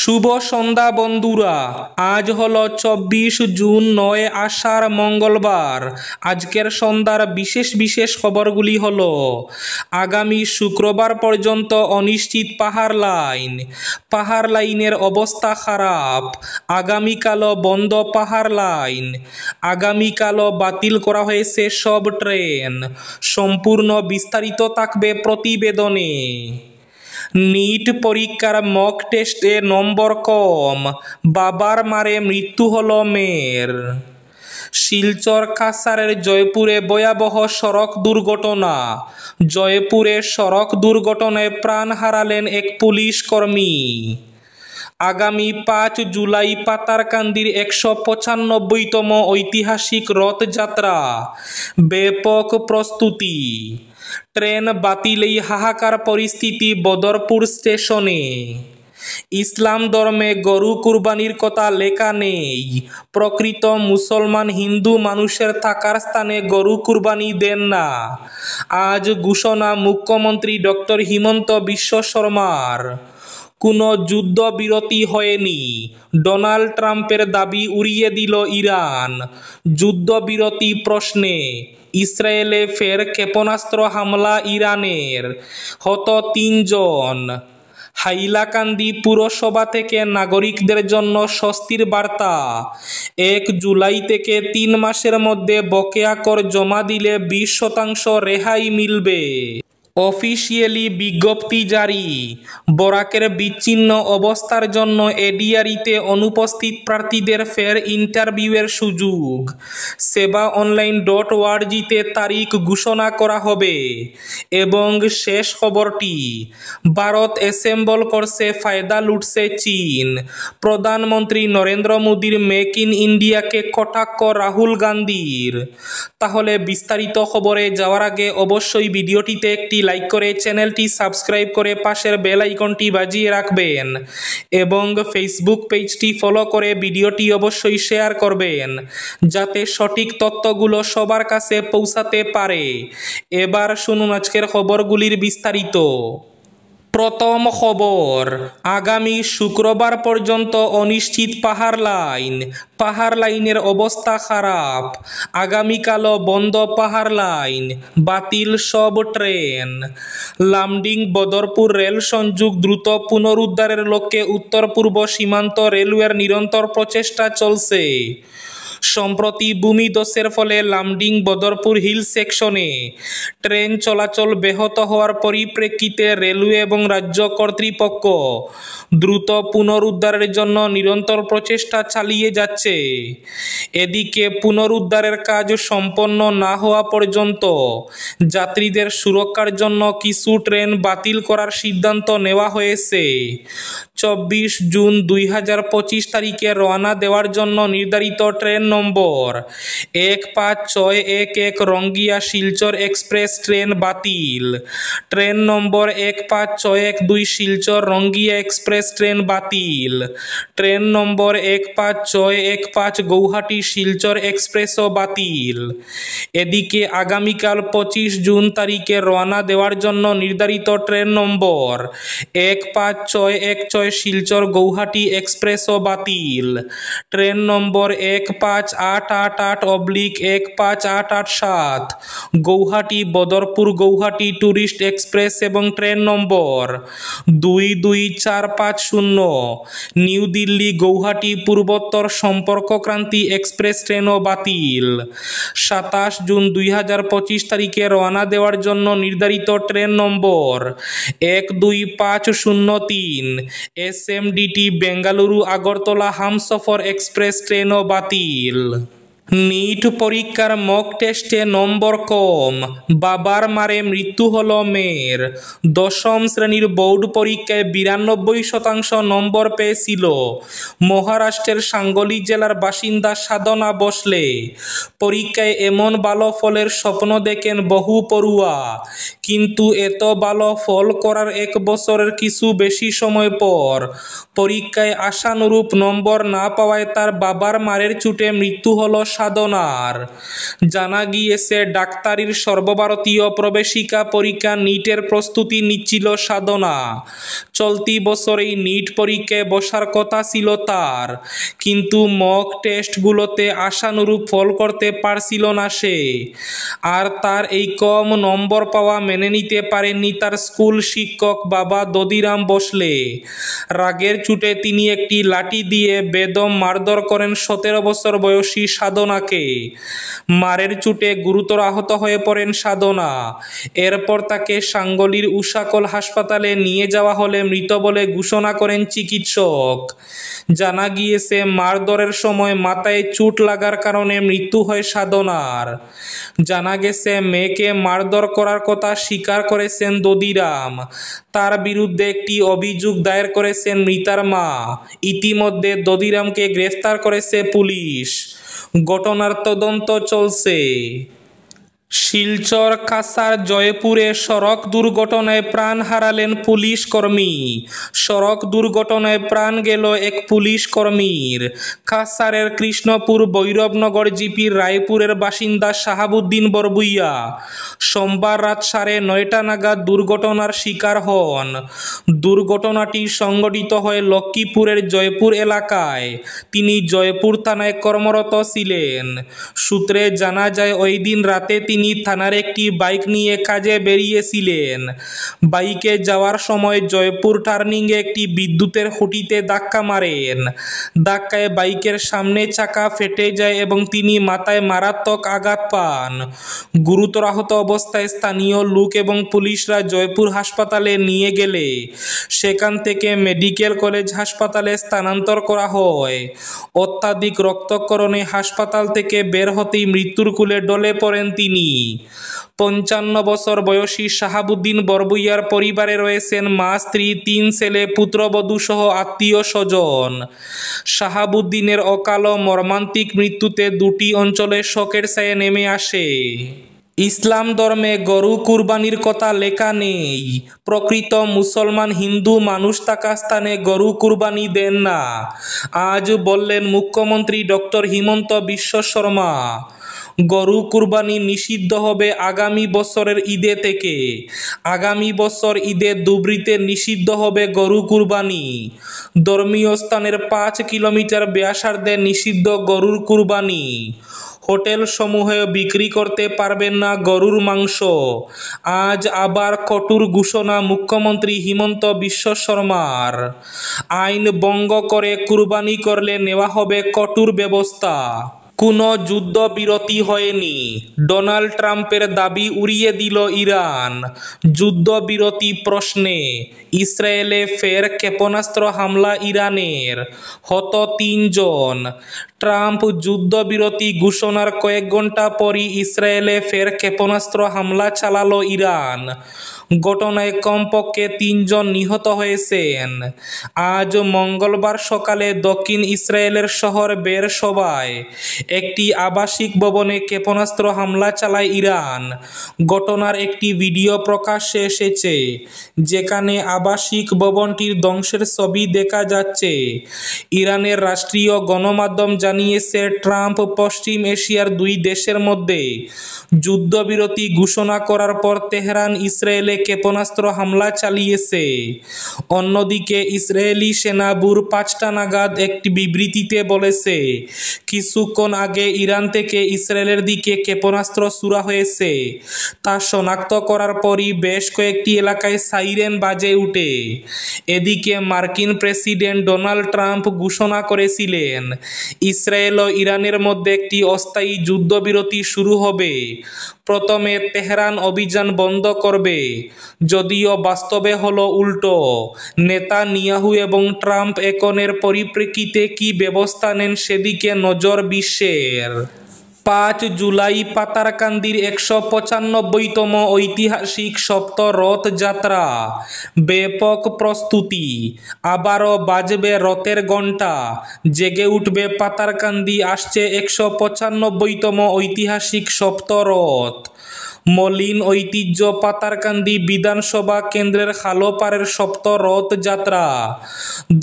শুভ সন্ধ্যা বন্ধুরা। আজ হলো 24 জুন, 9 আষাঢ়, মঙ্গলবার। আজকের সন্ধ্যার বিশেষ বিশেষ খবরগুলি হলো: আগামী শুক্রবার পর্যন্ত অনিশ্চিত পাহাড় লাইনের অবস্থা খারাপ। আগামীকালও বন্ধ পাহাড় লাইন। আগামীকালও বাতিল করা হয়েছে সব ট্রেন। সম্পূর্ণ বিস্তারিত থাকবে প্রতিবেদনে। নিট পরীক্ষার মক টেস্টে নম্বর কম, বাবার মারে মৃত্যু হল মেয়ের। শিলচর কাছাড়ের জয়পুরে ভয়াবহ সড়ক দুর্ঘটনা। জয়পুরে সড়ক দুর্ঘটনায় প্রাণ হারালেন এক পুলিশ কর্মী। আগামী 5 জুলাই পাতারকান্দির 195তম ঐতিহাসিক রথযাত্রা। ব্যাপক প্রস্তুতি। ট্রেন বাতিলেই হাহাকার পরিস্থিতি বদরপুর স্টেশনে। ইসলাম ধর্মে গরু কুরবানির কথা লেখা নেই। প্রকৃত মুসলমান হিন্দু মানুষের থাকার স্থানে গরু কুরবানি দেন না। আজ ঘোষণা মুখ্যমন্ত্রী ডক্টর হিমন্ত বিশ্ব শর্মার। কোনো যুদ্ধবিরতি হয়নি, ডোনাল্ড ট্রাম্পের দাবি উড়িয়ে দিল ইরান। যুদ্ধবিরতি প্রশ্নে ইসরায়েলে ফের ক্ষেপণাস্ত্র হামলা ইরানের। হত 3 জন। হাইলাকান্দি পুরসভা থেকে নাগরিকদের জন্য স্বস্তির বার্তা। 1 জুলাই থেকে 3 মাসের মধ্যে বকেয়া কর জমা দিলে 20% রেহাই মিলবে। অফিসিয়ালি বিজ্ঞপ্তি জারি। বরাকের বিচ্ছিন্ন অবস্থার জন্য এডিআরিতে অনুপস্থিত প্রার্থীদের ফের ইন্টারভিউয়ের সুযোগ। sevaonline.org-তে তারিখ ঘোষণা করা হবে। এবং শেষ খবরটি, ভারত অ্যাসেম্বল করছে, ফায়দা লুটছে চীন। প্রধানমন্ত্রী নরেন্দ্র মোদীর মেক ইন ইন্ডিয়াকে কটাক্ষ রাহুল গান্ধীর। তাহলে বিস্তারিত খবরে যাওয়ার আগে অবশ্যই ভিডিওটিতে একটি লাইক করে চ্যানেলটি সাবস্ক্রাইব করে পাশের বেল আইকনটি বাজিয়ে রাখবেন এবং ফেসবুক পেজটি ফলো করে ভিডিওটি অবশ্যই শেয়ার করবেন যাতে সঠিক তথ্যগুলো সবার কাছে পৌঁছাতে পারে। এবার শুনুন আজকের খবরগুলির বিস্তারিত। প্রথম খবর, আগামী শুক্রবার পর্যন্ত অনিশ্চিত পাহাড় লাইনের অবস্থা খারাপ। আগামীকালও বন্ধ পাহাড় লাইন, বাতিল সব ট্রেন। লামডিং বদরপুর রেল সংযোগ দ্রুত পুনরুদ্ধারের লক্ষ্যে উত্তর পূর্ব সীমান্ত রেলওয়ের নিরন্তর প্রচেষ্টা চলছে। সম্প্রতি ভূমিধসের ফলে লামডিং বদরপুর হিল সেকশনে ট্রেন চলাচল ব্যাহত হওয়ার পরিপ্রেক্ষিতে রেলওয়ে এবং রাজ্য কর্তৃপক্ষ দ্রুত পুনরুদ্ধারের জন্য নিরন্তর প্রচেষ্টা চালিয়ে যাচ্ছে। এদিকে পুনরুদ্ধারের কাজ সম্পন্ন না হওয়া পর্যন্ত যাত্রীদের সুরক্ষার জন্য কিছু ট্রেন বাতিল করার সিদ্ধান্ত নেওয়া হয়েছে। 24 জুন 2025 তারিখে রওনা দেওয়ার জন্য নির্ধারিত train number 15611 Rangiya Silchar express train বাতিল। Train number 15612 Silchar Rangiya express train বাতিল। ট্রেন নম্বর 15615 গৌহাটি শিলচর এক্সপ্রেসও বাতিল। এদিকে আগামীকাল 25 জুন তারিখে রওনা দেওয়ার জন্য নির্ধারিত ট্রেন নম্বর 15616 শিলচর গৌহাটি এক্সপ্রেসও বাতিল। ট্রেন নম্বর 15888/15887 গৌহাটি বদরপুর গৌহাটি ট্যুরিস্ট এক্সপ্রেস এবং ট্রেন নম্বর 22450 নিউ দিল্লি গৌহাটি পূর্বোত্তর সম্পর্কক্রান্তি এক্সপ্রেস ট্রেনও বাতিল। 27 জুন 2025 তারিখে রওনা দেওয়ার জন্য নির্ধারিত train number 12503 SMDT Bengaluru Agartala Humsafar express ট্রেনও বাতিল। নিট পরীক্ষার মক টেস্টে নম্বর কম, বাবার মারে মৃত্যু হল মেয়ের। 10ম শ্রেণীর বোর্ড পরীক্ষায় 92% নম্বর পেয়েছিল মহারাষ্ট্রের সাঙ্গলি জেলার বাসিন্দা সাধনা বসলে। পরীক্ষায় এমন ভালো ফলের স্বপ্ন দেখেন বহু পড়ুয়া, কিন্তু এত ভালো ফল করার 1 বছরের কিছু বেশি সময় পর পরীক্ষায় আশানুরূপ নম্বর না পাওয়ায় তার বাবার মারের চোটে মৃত্যু হল সাধনার। জানা গিয়েছে ডাক্তারির সর্বভারতীয় প্রবেশিকা পরীক্ষা নিটের প্রস্তুতি নিচ্ছিল সাধনা। চলতি বছরেই নিট পরীক্ষায় বসার কথা ছিল তার, কিন্তু মক টেস্টগুলোতে আশানুরূপ ফল করতে পারছিল না সে। আর তার এই কম নম্বর পাওয়া মেনে নিতে পারেননি তার স্কুল শিক্ষক বাবা দদিরাম বসলে। রাগের চোটে তিনি একটি লাঠি দিয়ে বেদম মারধর করেন 17 বছর বয়সী সাধনাকে। মারের চোটে গুরুতর আহত হয়ে পড়েন সাধনা। এরপর তাকে সাঙ্গলির উষাকল হাসপাতালে নিয়ে যাওয়া হলে মৃত বলে ঘোষণা করেন চিকিৎসক। জানা গিয়েছে মারধরের সময় মাথায় চোট লাগার কারণে মৃত্যু হয় সাধনার। জানা গেছে মেয়েকে মারধর করার কথা স্বীকার করেছেন দদিরাম। তার বিরুদ্ধে একটি অভিযোগ দায়ের করেছেন মৃতার মা। ইতিমধ্যে দদিরামকে গ্রেফতার করেছে পুলিশ। ঘটনার তদন্ত চলছে। শিলচর কাছাড় জয়পুরে সড়ক দুর্ঘটনায় প্রাণ হারালেন পুলিশ কর্মী। সড়ক দুর্ঘটনায় প্রাণ গেল এক পুলিশ কর্মীর। কাছাড়ের কৃষ্ণপুর ভৈরবনগর জিপির রায়পুরের বাসিন্দা শাহাবুদ্দিন বরবুইয়া সোমবার রাত 9:30 নাগাদ দুর্ঘটনার শিকার হন। দুর্ঘটনাটি সংঘটিত হয় লক্ষ্মীপুরের জয়পুর এলাকায়। তিনি জয়পুর থানায় কর্মরত ছিলেন। সূত্রে জানা যায় ওই দিন রাতে তিনি থানার একটি বাইক নিয়ে কাজে বেরিয়েছিলেন। বাইকে যাওয়ার সময় জয়পুর টার্নিংয়ে একটি বিদ্যুতের খুঁটিতে ধাক্কা মারেন। ধাক্কায় বাইকের সামনের চাকা ফেটে যায় এবং তিনি মাথায় মারাত্মক আঘাত পান। গুরুতর আহত অবস্থায় স্থানীয় লোক এবং পুলিশরা জয়পুর হাসপাতালে নিয়ে গেলে সেখান থেকে মেডিকেল কলেজ হাসপাতালে স্থানান্তর করা হয়। অত্যাধিক রক্তক্ষরণে হাসপাতাল থেকে বের হতেই মৃত্যুর কোলে ঢলে পড়েন তিনি। 55 বছর বয়সী শাহাবুদ্দিন বরবুইয়ার পরিবারে রয়েছেন মা, স্ত্রী, 3 ছেলে, পুত্রবধূ সহ আত্মীয় স্বজন। শাহাবুদ্দিনের অকাল ও মর্মান্তিক মৃত্যুতে দুটি অঞ্চলে শোকের ছায়া নেমে আসে। ইসলাম ধর্মে গরু কুরবানির কথা লেখা নেই। প্রকৃত মুসলমান হিন্দু মানুষ থাকা স্থানে গরু কুরবানি দেন না, আজ বললেন মুখ্যমন্ত্রী ডক্টর হিমন্ত বিশ্ব শর্মা। গরু কুরবানি নিষিদ্ধ হবে আগামী বছরের ঈদে থেকে। আগামী বছর ঈদে ধুবড়ীতে নিষিদ্ধ হবে গরু কুরবানি। ধর্মীয় স্থানের 5 কিলোমিটার ব্যাসার্ধে নিষিদ্ধ গরুর কুরবানি। হোটেল সমূহে বিক্রি করতে পারবেন না গরুর মাংস। আজ আবার কঠোর ঘোষণা মুখ্যমন্ত্রী হিমন্ত বিশ্ব শর্মার। আইন ভঙ্গ করে কুরবানি করলে নেওয়া হবে কঠোর ব্যবস্থা। কোনো যুদ্ধবিরতি হয়নি, ডোনাল্ড ট্রাম্পের দাবি উড়িয়ে দিল ইরান। যুদ্ধবিরতি প্রশ্নে ইসরায়েলে ফের ক্ষেপণাস্ত্র হামলা ইরানের, হত 3 জন। ট্রাম্প যুদ্ধবিরতি ঘোষণার কয়েক ঘন্টা পরই ইসরায়েলে ফের ক্ষেপণাস্ত্র হামলা চালালো ইরান। ঘটনায় কমপক্ষে 3 জন নিহত হয়েছেন। আজ মঙ্গলবার সকালে দক্ষিণ ইসরায়েলের শহর বেরশবায় একটি আবাসিক ভবনে ক্ষেপণাস্ত্র হামলা চালায় ইরান। ঘটনার একটি ভিডিও প্রকাশ্যে এসেছে, যেখানে আবাসিক ভবনটির ধ্বংসের ছবি দেখা যাচ্ছে। ইরানের রাষ্ট্রীয় গণমাধ্যম জানিয়েছে ট্রাম্প পশ্চিম এশিয়ার 2 দেশের মধ্যে যুদ্ধবিরতি ঘোষণা করার পর তেহরান ইসরায়েলে ক্ষেপণাস্ত্র হামলা চালিয়েছে। অন্যদিকে ইসরায়েলি সেনা ভোর 5টা নাগাদ একটি বিবৃতিতে বলেছে, কিছুক্ষণ আগে ইরান থেকে ইসরায়েলের দিকে ক্ষেপণাস্ত্র ছোড়া হয়েছে। তা শনাক্ত করার পরই বেশ কয়েকটি এলাকায় সাইরেন বাজে ওঠে। এদিকে মার্কিন প্রেসিডেন্ট ডোনাল্ড ট্রাম্প ঘোষণা করেছিলেন, ইসরায়েল ও ইরানের মধ্যে একটি অস্থায়ী যুদ্ধবিরতি শুরু হবে। প্রথমে তেহরান অভিযান বন্ধ করবে, যদিও বাস্তবে হলো উল্টো। নেতানিয়াহু এবং ট্রাম্প একনের পরিপ্রেক্ষিতে কি ব্যবস্থা নেন সেদিকে নজর বিশ্বের। 5 জুলাই পাতারকান্দির 195তম ঐতিহাসিক সপ্ত রথযাত্রা। ব্যাপক প্রস্তুতি, আবারও বাজবে রথের ঘণ্টা, জেগে উঠবে পাতারকান্দি। আসছে 195তম ঐতিহাসিক সপ্ত রথ। মলিন ঐতিহ্য পাতারকান্দি বিধানসভা কেন্দ্রের খালোপাড়ের সপ্ত রথযাত্রা,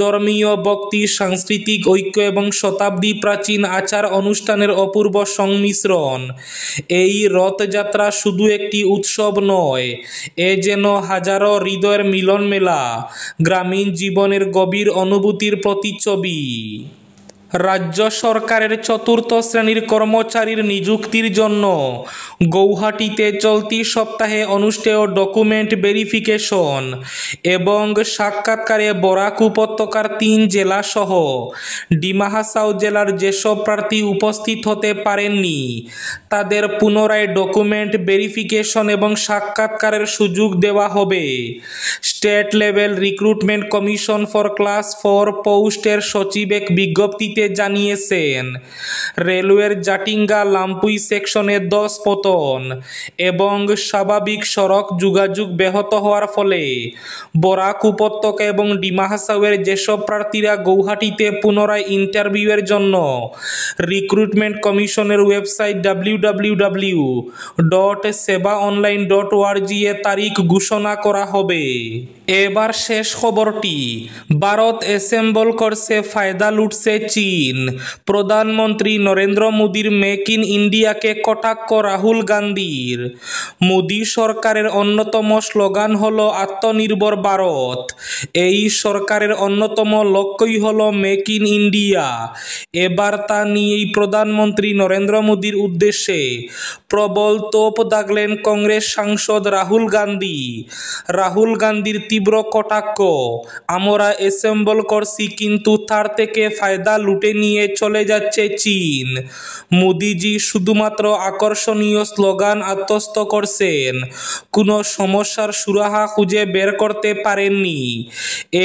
ধর্মীয় ভক্তি, সাংস্কৃতিক ঐক্য এবং শতাব্দী প্রাচীন আচার অনুষ্ঠানের অপূর্ব সংমিশ্রণ। এই রথযাত্রা শুধু একটি উৎসব নয়, এ যেন হাজারো হৃদয়ের মিলন মেলা, গ্রামীণ জীবনের গভীর অনুভূতির প্রতিচ্ছবি। রাজ্য সরকারের চতুর্থ শ্রেণীর কর্মচারীর নিযুক্তির জন্য গৌহাটিতে চলতি সপ্তাহে অনুষ্ঠেয় ডকুমেন্ট ভেরিফিকেশন এবং সাক্ষাৎকারে বরাক উপত্যকার 3 জেলাসহ ডিমা হাসাও জেলার যেসব প্রার্থী উপস্থিত হতে পারেননি তাদের পুনরায় ডকুমেন্ট ভেরিফিকেশন এবং সাক্ষাৎকারের সুযোগ দেওয়া হবে। State level recruitment commission for class 4 পোস্টের সচিব এক বিজ্ঞপ্তিতে জানিয়েছেন, রেলওয়ের জাটিঙ্গা লামপুই সেকশনে 10 পতন এবং স্বাভাবিক সড়ক যোগাযোগ ব্যাহত হওয়ার ফলে বরাক উপত্যকা এবং ডিমা হাসাওয়ের যেসব প্রার্থীরা গৌহাটিতে পুনরায় ইন্টারভিউয়ের জন্য রিক্রুটমেন্ট কমিশনের ওয়েবসাইট www.sebaonline.org এ তারিখ ঘোষণা করা হবে। এবার শেষ খবরটি, ভারত অ্যাসেম্বল করছে, ফায়দা লুটছে চীন। প্রধানমন্ত্রী নরেন্দ্র মোদীর মেক ইন ইন্ডিয়াকে কটাক্ষ রাহুল গান্ধীর। মোদী সরকারের অন্যতম স্লোগান হল আত্মনির্ভর ভারত। এই সরকারের অন্যতম লক্ষ্যই হল মেক ইন ইন্ডিয়া। এবার তা নিয়েই প্রধানমন্ত্রী নরেন্দ্র মোদীর উদ্দেশ্যে প্রবল তোপ দাগলেন কংগ্রেস সাংসদ রাহুল গান্ধী। রাহুল গান্ধীর তীব্র কটাক্ষ, আমরা অ্যাসেম্বল করছি কিন্তু তার থেকে ফায়দা লুটে নিয়ে চলে যাচ্ছে চীন। মোদিজি শুধুমাত্র আকর্ষণীয় স্লোগান আত্মস্থ করছেন, কোনো সমস্যার সুরাহা খুঁজে বের করতে পারেননি।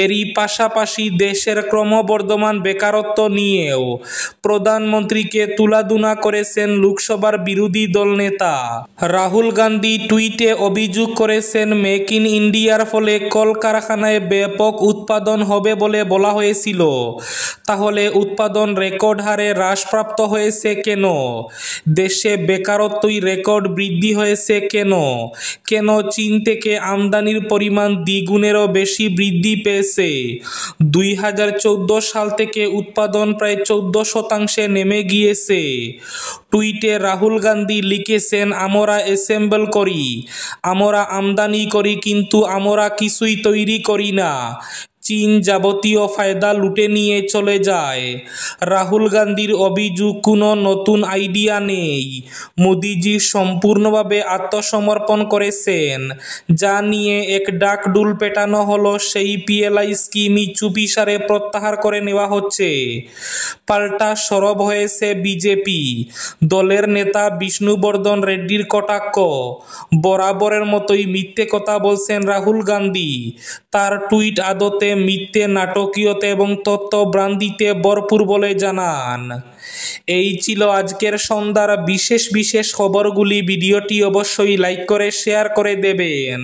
এরই পাশাপাশি দেশের ক্রমবর্ধমান বেকারত্ব নিয়েও প্রধানমন্ত্রীকে তুলাধুনা করেছেন লোকসভার বিরোধী দল নেতা রাহুল গান্ধী। টুইটে অভিযোগ করেছেন, মেক ইন ইন্ডিয়ার ফলে কলকারখানায় ব্যাপক উৎপাদন হবে বলে বলা হয়েছিল, তাহলে উৎপাদন রেকর্ড হারে হ্রাসপ্রাপ্ত হয়েছে কেন? দেশে বেকারত্বই রেকর্ড বৃদ্ধি হয়েছে কেন? কেন চীন থেকে আমদানির পরিমাণ দ্বিগুণেরও বেশি বৃদ্ধি পেয়েছে? 2014 সাল থেকে উৎপাদন প্রায় 14% নেমে গিয়েছে। টুইটে রাহুল গান্ধী লিখেছেন, আমরা অ্যাসেম্বল করি, আমরা আমদানি করি, কিন্তু আমরা কিছুই তৈরি করি না। চীন যাবতীয় ফায়দা লুটে নিয়ে চলে যায়। রাহুল গান্ধীর অভিযোগ, কোনো নতুন আইডিয়া নেই। মোদিজি সম্পূর্ণভাবে আত্মসমর্পণ করেছেন। যা নিয়ে এক ডাকডুল পেটানো হলো, সেই পিএলআই স্কিমই চুপিসারে প্রত্যাহার করে নেওয়া হচ্ছে। পাল্টা সরব হয়েছে বিজেপি। দলের নেতা বিষ্ণুবর্ধন রেড্ডির কটাক্ষ, বরাবরের মতোই মিথ্যে কথা বলছেন রাহুল গান্ধী। তার টুইট আদতে মিথ্যে, নাটকীয়তা এবং তথ্যভ্রান্তিতে ভরপুর বলে জানান। এই ছিল আজকের সন্ধ্যার বিশেষ খবরগুলি। ভিডিওটি অবশ্যই লাইক করে শেয়ার করে দেবেন।